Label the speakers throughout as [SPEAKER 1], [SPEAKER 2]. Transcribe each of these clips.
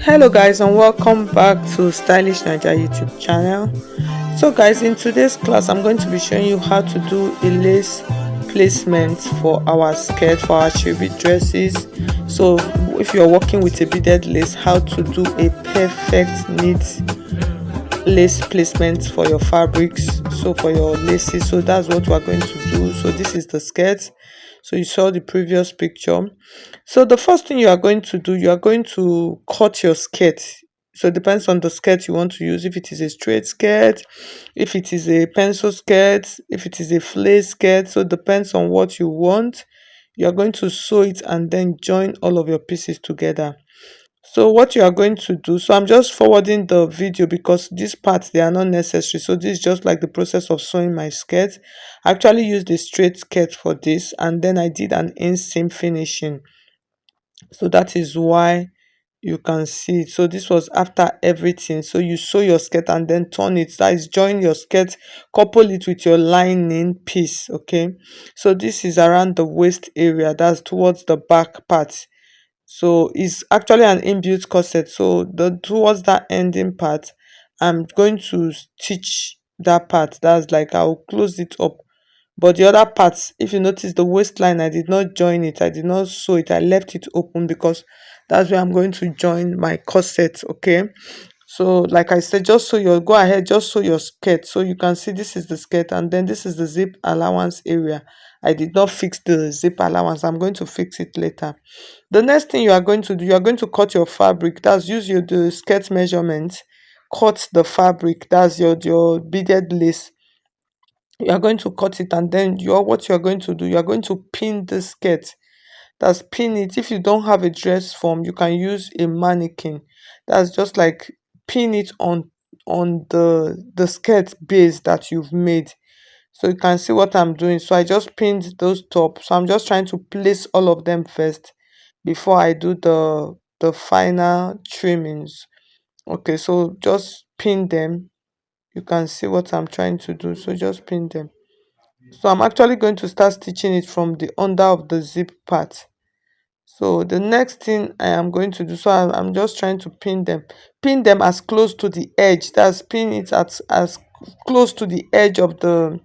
[SPEAKER 1] Hello guys, and welcome back to Stylish Naija YouTube channel. So guys, in today's class I'm going to be showing you how to do a lace placement for our skirt, for our chubby dresses. So if you're working with a beaded lace, how to do a perfect neat lace placement for your fabrics, so for your laces. So that's what we're going to do. So this is the skirt. So you saw the previous picture. So the first thing you are going to do, you are going to cut your skirt. So it depends on the skirt you want to use. If it is a straight skirt, if it is a pencil skirt, if it is a flare skirt. So it depends on what you want. You are going to sew it and then join all of your pieces together. So what you are going to do, so I'm just forwarding the video because these parts, they are not necessary. So this is just like the process of sewing my skirt. I actually used a straight skirt for this, and then I did an inseam finishing. So that is why you can see it. So this was after everything. So you sew your skirt and then turn it, that is, join your skirt, couple it with your lining piece. Okay, so this is around the waist area, that's towards the back part. So it's actually an inbuilt corset. So the towards that ending part, I'm going to stitch that part. That's like I'll close it up. But the other parts, if you notice the waistline, I did not join it, I did not sew it, I left it open because that's where I'm going to join my corset. Okay, so like I said, just so you go ahead, just sew your skirt. So you can see this is the skirt, and then this is the zip allowance area. I did not fix the zip allowance, I'm going to fix it later. The next thing you are going to do, you are going to cut your fabric. That's, use your the skirt measurement, cut the fabric, that's your beaded lace. You are going to cut it, and then what you are going to do, you are going to pin the skirt. That's, pin it. If you don't have a dress form, you can use a mannequin. That's just like pin it on the skirt base that you've made. So you can see what I'm doing. So I just pinned those top. So I'm just trying to place all of them first before I do the final trimmings. Okay, so just pin them. You can see what I'm trying to do. So just pin them. So I'm actually going to start stitching it from the under of the zip part. So the next thing I am going to do, so I'm just trying to pin them as close to the edge. That's, pin it as close to the edge of the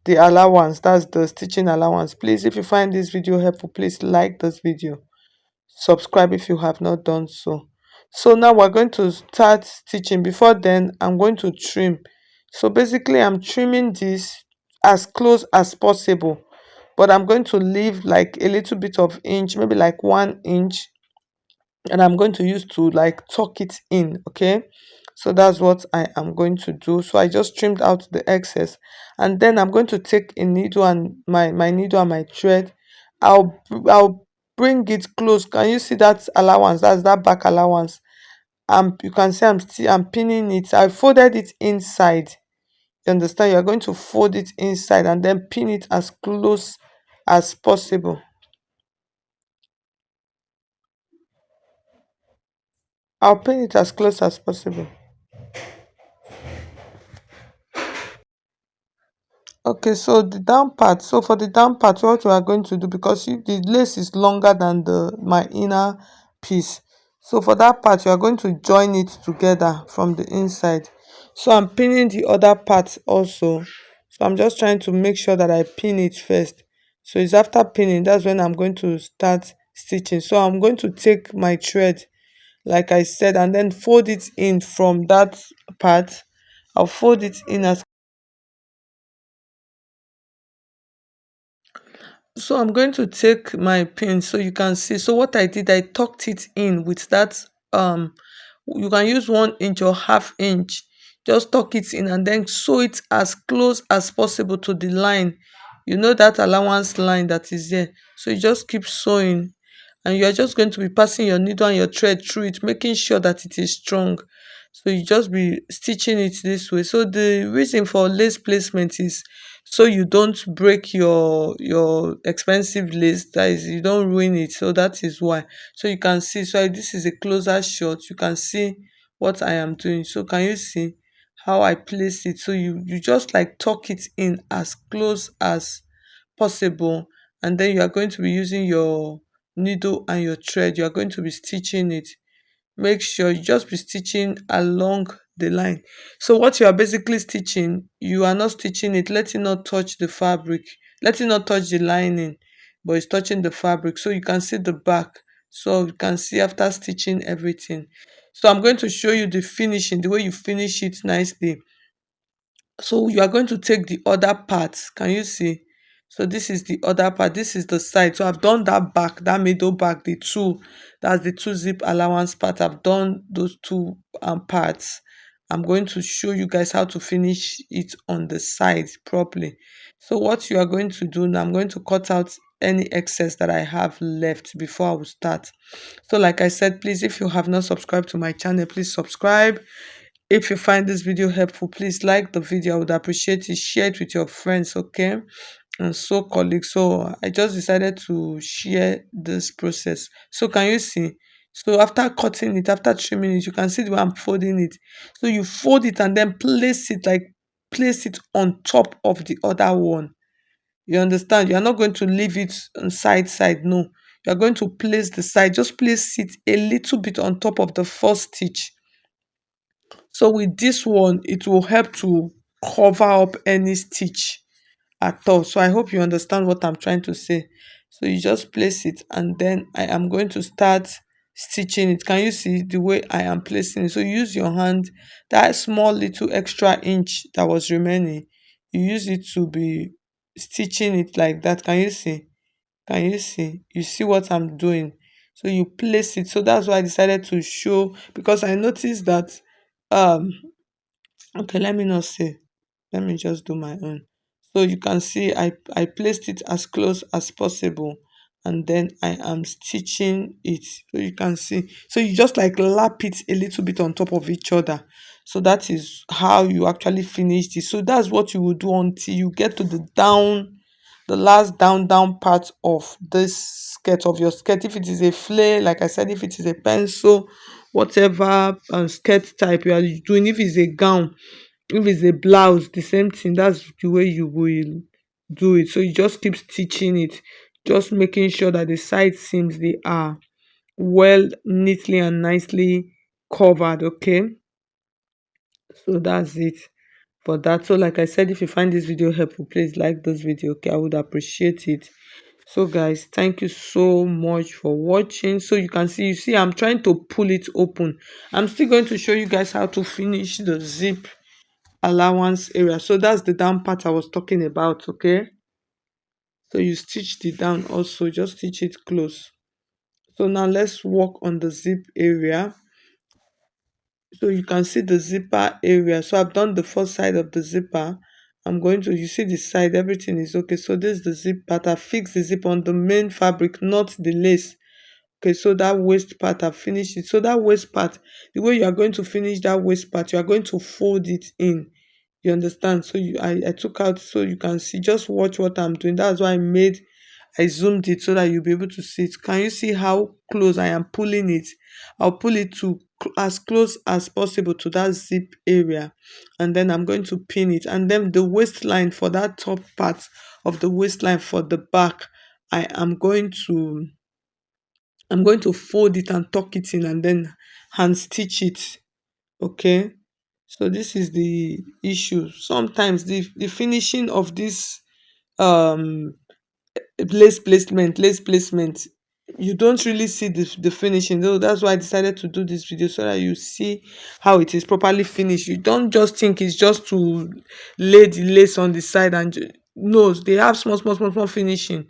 [SPEAKER 1] allowance, that's the stitching allowance. Please, if you find this video helpful, please like this video, subscribe if you have not done so. So now we're going to start stitching. Before then, I'm going to trim. So basically I'm trimming this as close as possible, but I'm going to leave like a little bit of inch, maybe like 1 inch, and I'm going to use to like tuck it in. Okay, so that's what I am going to do. So I just trimmed out the excess, and then I'm going to take a needle and my needle and my thread. I'll bring it close. Can you see that allowance? That's that back allowance. You can see I'm pinning it. I folded it inside. You understand? You're going to fold it inside and then pin it as close as possible. I'll pin it as close as possible. Okay, so the down part. So for the down part, what we are going to do, because the lace is longer than the my inner piece. So for that part, you are going to join it together from the inside. So I'm pinning the other part also. So I'm just trying to make sure that I pin it first. So it's after pinning, that's when I'm going to start stitching. So I'm going to take my thread, like I said, and then fold it in from that part. I'll fold it in as, so I'm going to take my pin so you can see. So what I did, I tucked it in with that, you can use 1 inch or half inch. Just tuck it in and then sew it as close as possible to the line. You know that allowance line that is there. So you just keep sewing, and you are just going to be passing your needle and your thread through it, making sure that it is strong. So you just be stitching it this way. So the reason for lace placement is so you don't break your expensive lace, that is, you don't ruin it. So that is why. So you can see, so this is a closer shot, you can see what I am doing. So can you see how I place it? So you just like tuck it in as close as possible, and then you are going to be using your needle and your thread, you are going to be stitching it. make sure you just be stitching along the line. So what you are basically stitching, you are not stitching it, let it not touch the fabric, let it not touch the lining, but it's touching the fabric, so you can see the back. So you can see after stitching everything. So I'm going to show you the finishing, the way you finish it nicely. So you are going to take the other part. Can you see? So this is the other part. This is the side. So I've done that back, that middle back, the two. That's the two zip allowance part. I've done those two parts. I'm going to show you guys how to finish it on the side properly. So what you are going to do now, I'm going to cut out any excess that I have left before I will start. So like I said, please, if you have not subscribed to my channel, please subscribe. If you find this video helpful, please like the video. I would appreciate it. Share it with your friends, okay? And so colleagues. So I just decided to share this process. So can you see? So after cutting it, after trimming it, you can see the way I'm folding it. So you fold it and then place it on top of the other one. You understand? You are not going to leave it on side. No. You are going to place the side. Just place it a little bit on top of the first stitch. So with this one, it will help to cover up any stitch at all. So I hope you understand what I'm trying to say. So you just place it and then I am going to start stitching it. Can you see the way I am placing it? So use your hand, that small little extra inch that was remaining, you use it to be stitching it like that. Can you see? Can you see? You see what I'm doing? So you place it. So that's why I decided to show, because I noticed that um okay, let me not say, let me just do my own. So you can see I placed it as close as possible and then I am stitching it. So you can see, so you just like lap it a little bit on top of each other. So that is how you actually finish this. So that's what you will do until you get to the last down part of this skirt, of your skirt. If it is a flare, like I said, if it is a pencil, whatever skirt type you are doing, if it's a gown, if it's a blouse, the same thing. That's the way you will do it. So you just keep stitching it, just making sure that the side seams, they are well, neatly and nicely covered. Okay, so that's it for that. So like I said, if you find this video helpful, please like this video, okay? I would appreciate it. So guys, thank you so much for watching. So you see I'm trying to pull it open. I'm still going to show you guys how to finish the zip allowance area. So that's the down part I was talking about, okay? So you stitch the down also, just stitch it close. So now let's work on the zip area. So you can see the zipper area. So I've done the first side of the zipper. I'm going to, you see the side, everything is okay. So this is the zip part. I fixed the zip on the main fabric, not the lace. Okay, so that waist part, I finished it. So that waist part, the way you are going to finish that waist part, you are going to fold it in. You understand? So I took out, so you can see, just watch what I'm doing. That's why I zoomed it so that you'll be able to see it. Can you see how close I am pulling it? I'll pull it to as close as possible to that zip area, and then I'm going to pin it. And then the waistline, for that top part of the waistline for the back, I am going to fold it and tuck it in and then hand stitch it. Okay, so this is the issue. Sometimes the finishing of this um lace placement, you don't really see the finishing. So that's why I decided to do this video, so that you see how it is properly finished. You don't just think it's just to lay the lace on the side and no, they have small finishing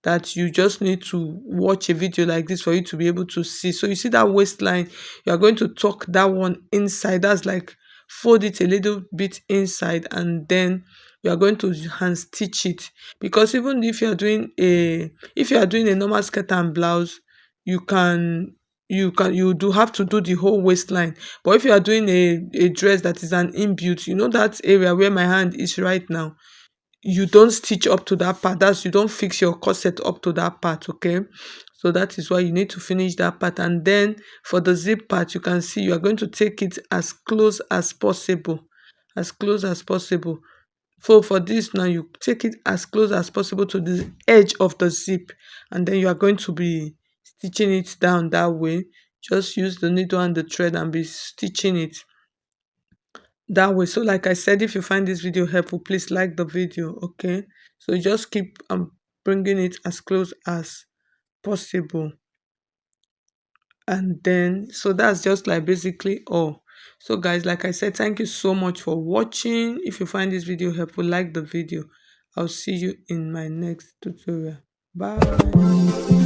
[SPEAKER 1] that you just need to watch a video like this for you to be able to see. So you see that waistline, you are going to tuck that one inside. That's like fold it a little bit inside and then you are going to hand stitch it. Because even if you are doing a normal skirt and blouse, you can you do have to do the whole waistline. But if you are doing a dress that is an inbuilt, you know, that area where my hand is right now, you don't stitch up to that part. That's, you don't fix your corset up to that part, okay? So that is why you need to finish that part. And then for the zip part, you can see you are going to take it as close as possible, as close as possible. So for this now, you take it as close as possible to the edge of the zip, and then you are going to be stitching it down that way, just use the needle and the thread and be stitching it that way. So like I said, if you find this video helpful, please like the video. Okay, so just keep bringing it as close as possible. And then so that's just like basically all. So guys, like I said, thank you so much for watching. If you find this video helpful, like the video. I'll see you in my next tutorial. Bye.